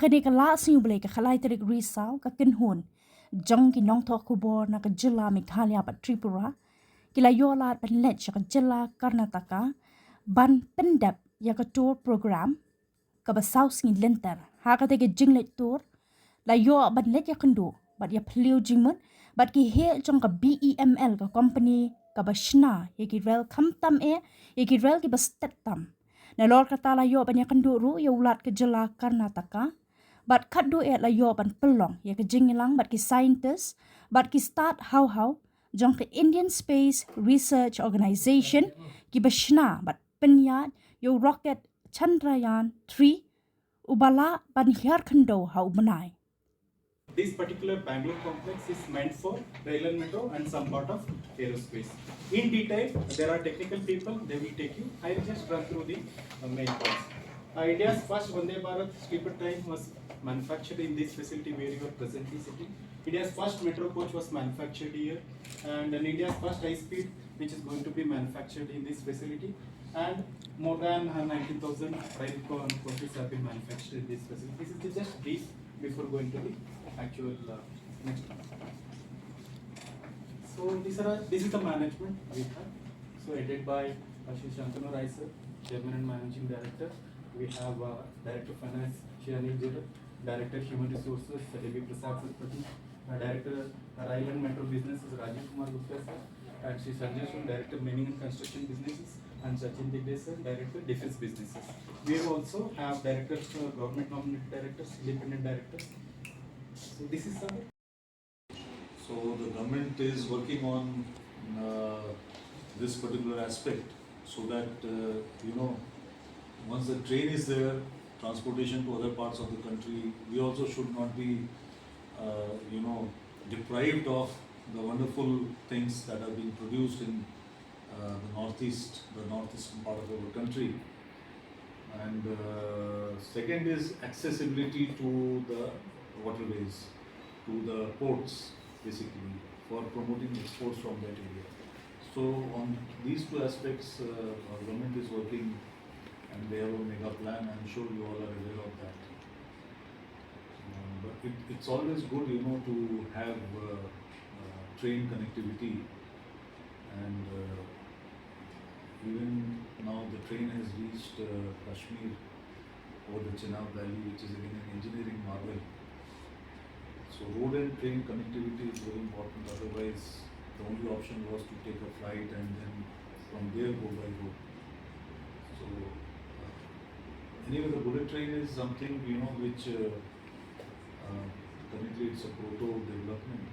Akadeka la sinubele ka khalaitek risau ka Kynhun Nongthoh Khubor na ka jylla Meghalaya pat Tripura kila Ïohlad ban leit ka jylla Karnataka ban pendap ya ka tour program ka ba saus ngi lenter ha ka tege jinglet tour la yo ban leit ya kendo bat ya pliu jingmut bat ki he jong ka BEML ka company ka ba shna ye ki rel kham tam ye ki rel ki ba stet tam na lor kata la yo ban ya kendo ru Ïohlad ka jylla Karnataka but kaddo la yo ban pelong ya ke jingilang but ki scientist but ki start how jong ke Indian Space Research Organization ki bashna but penyat yo rocket Chandrayaan 3 ubala ban hiar khando how banai. This particular Bangalore complex is meant for rail and metro and some part of aerospace. In detail, there are technical people, they will take you. I will just run through the main points. India's first Vande Bharat sleeper train was manufactured in this facility where you are presently sitting. India's first metro coach was manufactured here, and India's first high speed, which is going to be manufactured in this facility, and more than 19,000 rail coaches have been manufactured in this facility. This is just brief before going to the actual next one. So this is the management we have. So headed by Shantanu Rai sir, Chairman and Managing Director. We have Director of Finance Ïohlad, Director Human Resources A.B. Prasad Sarpati, Director Rail and Metro Businesses Rajiv Kumar Gupta sir, and Shri Sanjay Sun, Director Mining and Construction Businesses, and Sachin Digde sir, Director Defense Businesses. We also have Directors, Government Nominated Directors, Independent Directors. So this is So the government is working on this particular aspect so that once the train is there, transportation to other parts of the country, we also should not be deprived of the wonderful things that are being produced in the northeastern part of our country. And second is accessibility to the waterways, to the ports, basically, for promoting exports from that area. So on these two aspects, our government is working, and they have a mega plan. I'm sure you all are aware of that. But it's always good, to have train connectivity, and even now the train has reached Kashmir over the Chenab Valley, which is again an engineering marvel. So road and train connectivity is very important. Otherwise, the only option was to take a flight and then from there go by road. So anyway, the bullet train is something which currently it's a proto development.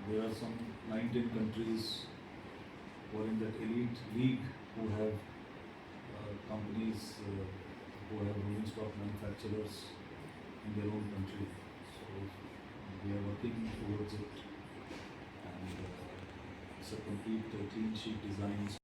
There are some 19 countries who are in that elite league who have companies who have rolling stock manufacturers in their own country. So we are working towards it, and it's a complete clean sheet design.